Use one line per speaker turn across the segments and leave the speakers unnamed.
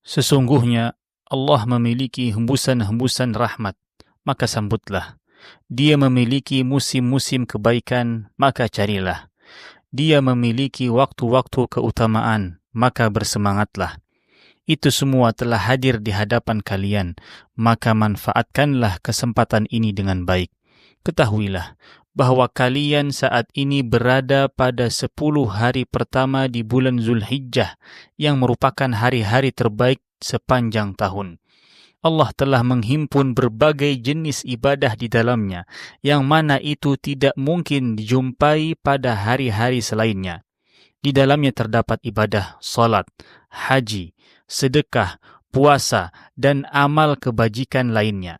Sesungguhnya Allah memiliki hembusan-hembusan rahmat, maka sambutlah. Dia memiliki musim-musim kebaikan, maka carilah. Dia memiliki waktu-waktu keutamaan, maka bersemangatlah. Itu semua telah hadir di hadapan kalian, maka manfaatkanlah kesempatan ini dengan baik. Ketahuilah bahwa kalian saat ini berada pada 10 hari pertama di bulan Zulhijjah, yang merupakan hari-hari terbaik sepanjang tahun. Allah telah menghimpun berbagai jenis ibadah di dalamnya, yang mana itu tidak mungkin dijumpai pada hari-hari selainnya. Di dalamnya terdapat ibadah salat, haji, sedekah, puasa, dan amal kebajikan lainnya.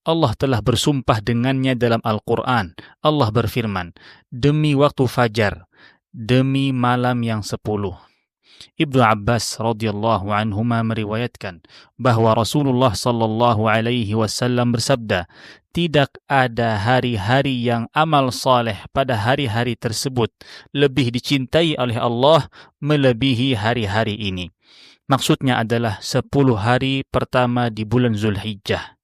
Allah telah bersumpah dengannya dalam Al-Quran. Allah berfirman, demi waktu fajar, demi malam yang 10. Ibnu Abbas radhiyallahu anhuma meriwayatkan bahwa Rasulullah sallallahu alaihi wasallam bersabda, tidak ada hari-hari yang amal saleh pada hari-hari tersebut lebih dicintai oleh Allah melebihi hari-hari ini. Maksudnya adalah 10 hari pertama di bulan Zulhijjah.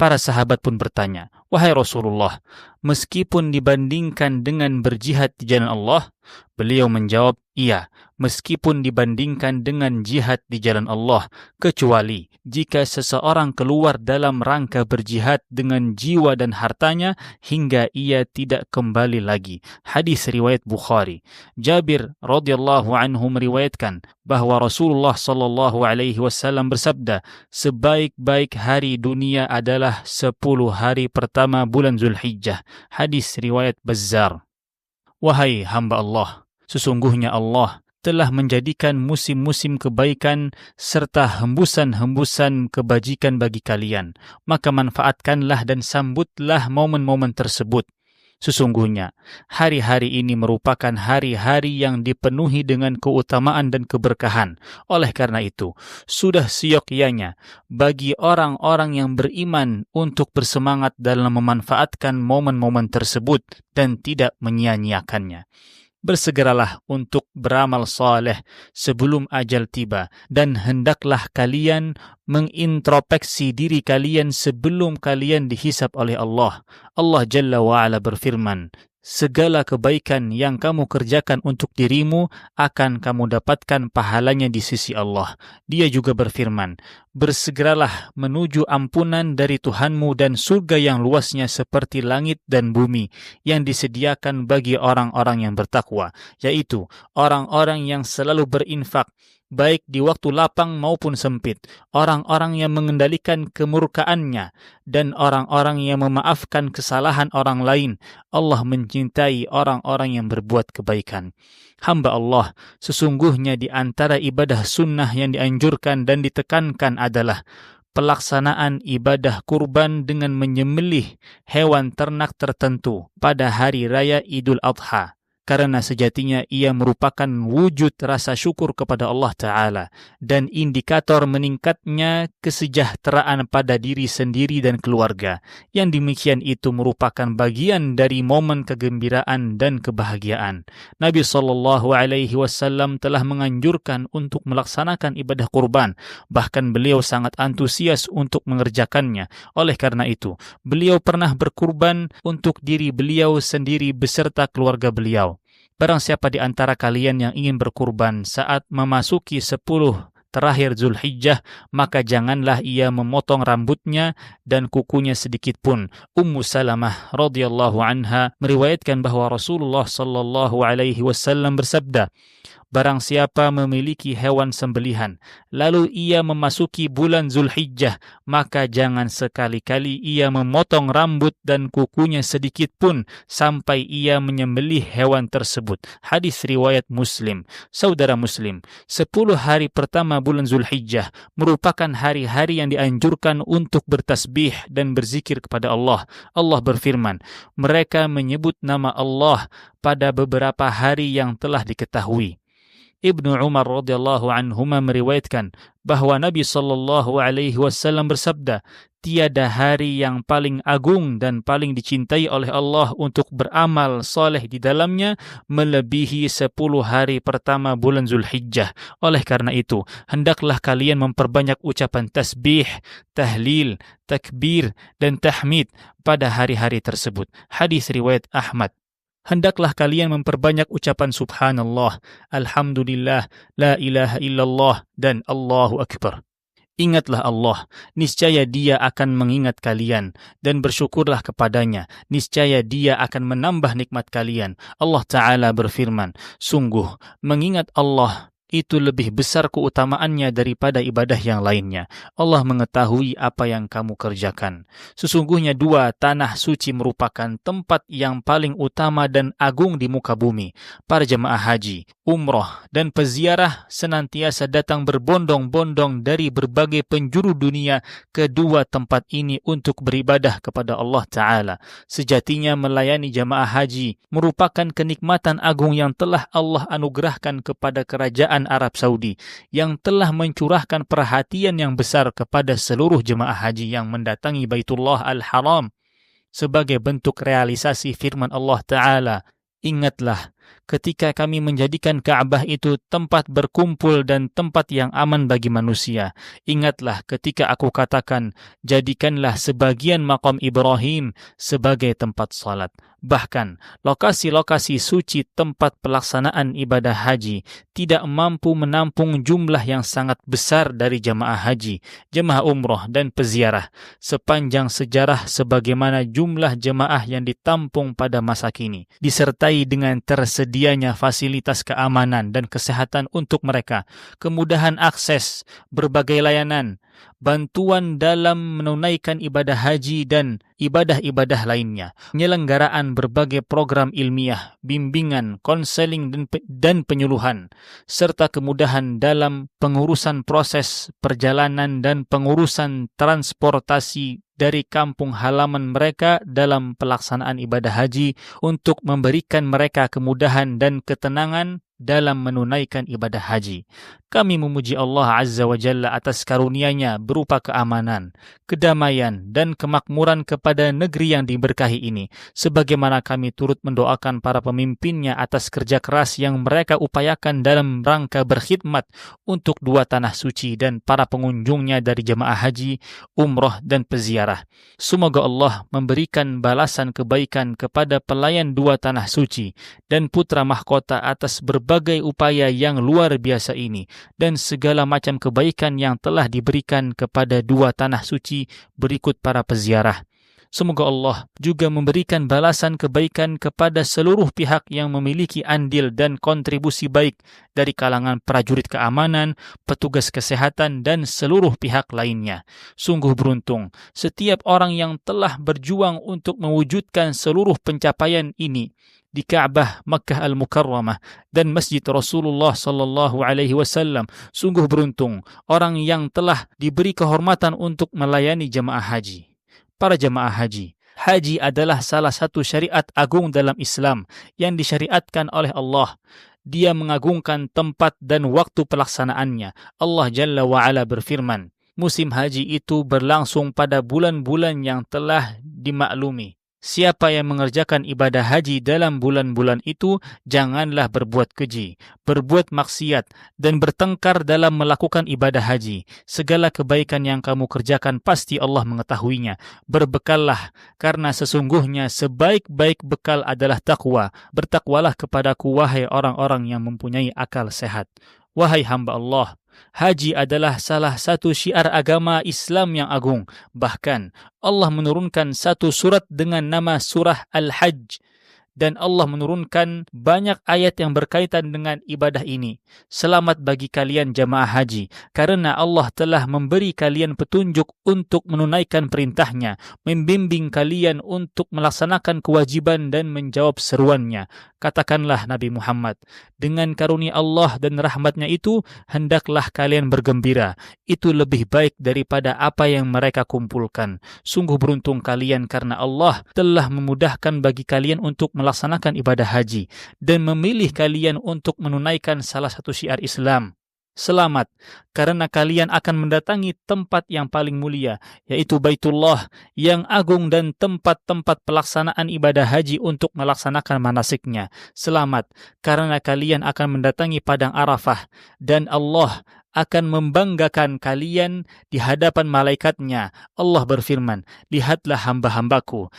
Para sahabat pun bertanya, wahai Rasulullah, meskipun dibandingkan dengan berjihad di jalan Allah? Beliau menjawab, iya, meskipun dibandingkan dengan jihad di jalan Allah, kecuali jika seseorang keluar dalam rangka berjihad dengan jiwa dan hartanya hingga ia tidak kembali lagi. Hadis riwayat Bukhari. Jabir radhiyallahu anhu meriwayatkan bahwa Rasulullah sallallahu alaihi wasallam bersabda, sebaik-baik hari dunia adalah 10 hari pertama bulan Zulhijjah. Hadis riwayat Bazzar. Wahai hamba Allah, sesungguhnya Allah telah menjadikan musim-musim kebaikan serta hembusan-hembusan kebajikan bagi kalian. Maka manfaatkanlah dan sambutlah momen-momen tersebut. Sesungguhnya, hari-hari ini merupakan hari-hari yang dipenuhi dengan keutamaan dan keberkahan. Oleh karena itu, sudah seyogyanya bagi orang-orang yang beriman untuk bersemangat dalam memanfaatkan momen-momen tersebut dan tidak menyia-nyiakannya. Bersegeralah untuk beramal saleh sebelum ajal tiba, dan hendaklah kalian mengintrospeksi diri kalian sebelum kalian dihisab oleh Allah. Allah Jalla wa'ala berfirman, segala kebaikan yang kamu kerjakan untuk dirimu akan kamu dapatkan pahalanya di sisi Allah. Dia juga berfirman, bersegeralah menuju ampunan dari Tuhanmu dan surga yang luasnya seperti langit dan bumi yang disediakan bagi orang-orang yang bertakwa, yaitu orang-orang yang selalu berinfak baik di waktu lapang maupun sempit, orang-orang yang mengendalikan kemurkaannya, dan orang-orang yang memaafkan kesalahan orang lain. Allah mencintai orang-orang yang berbuat kebaikan. Hamba Allah, sesungguhnya di antara ibadah sunnah yang dianjurkan dan ditekankan adalah pelaksanaan ibadah kurban dengan menyembelih hewan ternak tertentu pada hari raya Idul Adha. Karena sejatinya ia merupakan wujud rasa syukur kepada Allah Ta'ala dan indikator meningkatnya kesejahteraan pada diri sendiri dan keluarga. Yang demikian itu merupakan bagian dari momen kegembiraan dan kebahagiaan. Nabi SAW telah menganjurkan untuk melaksanakan ibadah kurban. Bahkan beliau sangat antusias untuk mengerjakannya. Oleh karena itu, beliau pernah berkurban untuk diri beliau sendiri beserta keluarga beliau. Barang siapa di antara kalian yang ingin berkurban saat memasuki 10 terakhir Zulhijjah, maka janganlah ia memotong rambutnya dan kukunya sedikit pun. Ummu Salamah radhiyallahu anha meriwayatkan bahwa Rasulullah sallallahu alaihi wasallam bersabda, barang siapa memiliki hewan sembelihan, lalu ia memasuki bulan Zulhijjah, maka jangan sekali-kali ia memotong rambut dan kukunya sedikit pun sampai ia menyembelih hewan tersebut. Hadis riwayat Muslim. Saudara Muslim, 10 hari pertama bulan Zulhijjah merupakan hari-hari yang dianjurkan untuk bertasbih dan berzikir kepada Allah. Allah berfirman, mereka menyebut nama Allah pada beberapa hari yang telah diketahui. Ibnu Umar radhiyallahu anhuma meriwayatkan bahwa Nabi sallallahu alaihi wasallam bersabda, tiada hari yang paling agung dan paling dicintai oleh Allah untuk beramal soleh di dalamnya melebihi 10 hari pertama bulan Zulhijjah. Oleh karena itu, hendaklah kalian memperbanyak ucapan tasbih, tahlil, takbir, dan tahmid pada hari-hari tersebut. Hadis riwayat Ahmad. Hendaklah kalian memperbanyak ucapan subhanallah, alhamdulillah, la ilaha illallah, dan Allahu Akbar. Ingatlah Allah, niscaya Dia akan mengingat kalian, dan bersyukurlah kepadanya, niscaya Dia akan menambah nikmat kalian. Allah Ta'ala berfirman, sungguh mengingat Allah itu lebih besar keutamaannya daripada ibadah yang lainnya. Allah mengetahui apa yang kamu kerjakan. Sesungguhnya 2 tanah suci merupakan tempat yang paling utama dan agung di muka bumi. Para jemaah haji, umroh, dan peziarah senantiasa datang berbondong-bondong dari berbagai penjuru dunia ke 2 tempat ini untuk beribadah kepada Allah Ta'ala. Sejatinya melayani jemaah haji merupakan kenikmatan agung yang telah Allah anugerahkan kepada kerajaan Arab Saudi, yang telah mencurahkan perhatian yang besar kepada seluruh jemaah haji yang mendatangi Baitullah Al-Haram sebagai bentuk realisasi firman Allah Ta'ala, ingatlah ketika kami menjadikan Ka'bah itu tempat berkumpul dan tempat yang aman bagi manusia. Ingatlah ketika aku katakan, jadikanlah sebagian makam Ibrahim sebagai tempat salat. Bahkan, lokasi-lokasi suci tempat pelaksanaan ibadah haji tidak mampu menampung jumlah yang sangat besar dari jemaah haji, jemaah umroh, dan peziarah sepanjang sejarah sebagaimana jumlah jemaah yang ditampung pada masa kini, disertai dengan tersedianya fasilitas keamanan dan kesehatan untuk mereka, kemudahan akses berbagai layanan, bantuan dalam menunaikan ibadah haji dan ibadah-ibadah lainnya, penyelenggaraan berbagai program ilmiah, bimbingan, konseling, dan penyuluhan, serta kemudahan dalam pengurusan proses perjalanan dan pengurusan transportasi dari kampung halaman mereka dalam pelaksanaan ibadah haji untuk memberikan mereka kemudahan dan ketenangan dalam menunaikan ibadah haji. Kami memuji Allah Azza wa Jalla atas karunia-Nya berupa keamanan, kedamaian, dan kemakmuran kepada negeri yang diberkahi ini, sebagaimana kami turut mendoakan para pemimpinnya atas kerja keras yang mereka upayakan dalam rangka berkhidmat untuk 2 tanah suci dan para pengunjungnya dari jemaah haji, umroh, dan peziarah. Semoga Allah memberikan balasan kebaikan kepada pelayan 2 tanah suci dan putra mahkota atas berbagai upaya yang luar biasa ini, dan segala macam kebaikan yang telah diberikan kepada 2 tanah suci berikut para peziarah. Semoga Allah juga memberikan balasan kebaikan kepada seluruh pihak yang memiliki andil dan kontribusi baik dari kalangan prajurit keamanan, petugas kesehatan, dan seluruh pihak lainnya. Sungguh beruntung setiap orang yang telah berjuang untuk mewujudkan seluruh pencapaian ini di Ka'bah Makkah Al-Mukarramah dan Masjid Rasulullah sallallahu alaihi wasallam. Sungguh beruntung orang yang telah diberi kehormatan untuk melayani jemaah haji. Para jemaah haji, haji adalah salah satu syariat agung dalam Islam yang disyariatkan oleh Allah. Dia mengagungkan tempat dan waktu pelaksanaannya. Allah Jalla wa'ala berfirman, musim haji itu berlangsung pada bulan-bulan yang telah dimaklumi. Siapa yang mengerjakan ibadah haji dalam bulan-bulan itu, janganlah berbuat keji, berbuat maksiat, dan bertengkar dalam melakukan ibadah haji. Segala kebaikan yang kamu kerjakan pasti Allah mengetahuinya. Berbekallah, karena sesungguhnya sebaik-baik bekal adalah takwa. Bertakwalah kepadaku, wahai orang-orang yang mempunyai akal sehat. Wahai hamba Allah, haji adalah salah satu syiar agama Islam yang agung. Bahkan Allah menurunkan satu surat dengan nama surah Al-Hajj, dan Allah menurunkan banyak ayat yang berkaitan dengan ibadah ini. Selamat bagi kalian jamaah haji, karena Allah telah memberi kalian petunjuk untuk menunaikan perintahnya, membimbing kalian untuk melaksanakan kewajiban dan menjawab seruannya. Katakanlah Nabi Muhammad, dengan karunia Allah dan rahmatnya itu, hendaklah kalian bergembira. Itu lebih baik daripada apa yang mereka kumpulkan. Sungguh beruntung kalian karena Allah telah memudahkan bagi kalian untuk melakukan melaksanakan ibadah haji dan memilih kalian untuk menunaikan salah satu syiar Islam. Selamat, karena kalian akan mendatangi tempat yang paling mulia, yaitu Baitullah yang agung dan tempat-tempat pelaksanaan ibadah haji untuk melaksanakan manasiknya. Selamat, karena kalian akan mendatangi Padang Arafah dan Allah akan membanggakan kalian di hadapan malaikatnya. Allah berfirman, lihatlah hamba-hambaku.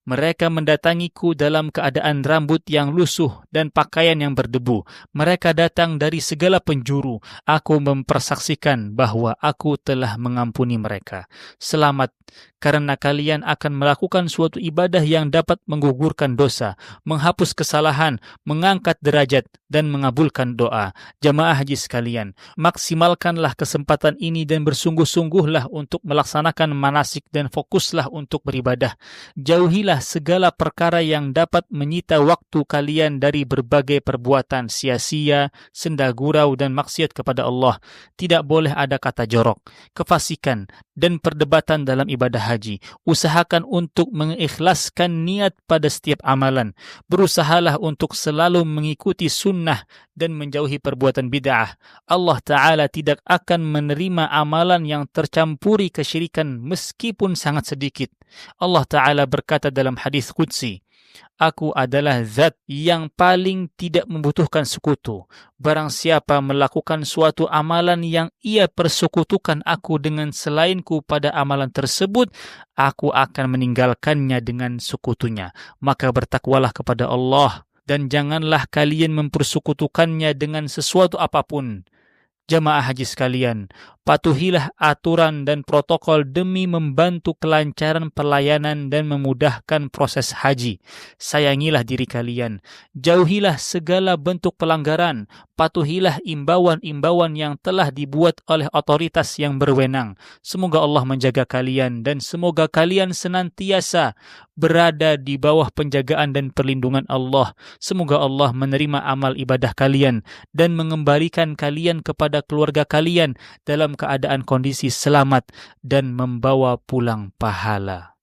Mereka mendatangiku dalam keadaan rambut yang lusuh dan pakaian yang berdebu. Mereka datang dari segala penjuru. Aku mempersaksikan bahwa aku telah mengampuni mereka. Selamat, karena kalian akan melakukan suatu ibadah yang dapat menggugurkan dosa, menghapus kesalahan, mengangkat derajat, dan mengabulkan doa. Jamaah haji sekalian, maksimalkanlah kesempatan ini dan bersungguh-sungguhlah untuk melaksanakan manasik dan fokuslah untuk beribadah. Jauhilah segala perkara yang dapat menyita waktu kalian dari berbagai perbuatan sia-sia, senda gurau, dan maksiat kepada Allah. Tidak boleh ada kata jorok, kefasikan, dan perdebatan dalam ibadah haji. Usahakan untuk mengikhlaskan niat pada setiap amalan. Berusahalah untuk selalu mengikuti sunnah dan menjauhi perbuatan bid'ah. Allah Ta'ala tidak akan menerima amalan yang tercampuri kesyirikan meskipun sangat sedikit. Allah Ta'ala berkata dalam hadis qudsi, Aku adalah zat yang paling tidak membutuhkan sekutu. Barang siapa melakukan suatu amalan yang ia persekutukan aku dengan selainku pada amalan tersebut, aku akan meninggalkannya dengan sekutunya. Maka bertakwalah kepada Allah dan janganlah kalian mempersekutukannya dengan sesuatu apapun. Jamaah haji sekalian, patuhilah aturan dan protokol demi membantu kelancaran pelayanan dan memudahkan proses haji. Sayangilah diri kalian, jauhilah segala bentuk pelanggaran, patuhilah imbauan-imbauan yang telah dibuat oleh otoritas yang berwenang. Semoga Allah menjaga kalian dan semoga kalian senantiasa berada di bawah penjagaan dan perlindungan Allah. Semoga Allah menerima amal ibadah kalian dan mengembalikan kalian kepada keluarga kalian dalam keadaan kondisi selamat dan membawa pulang pahala.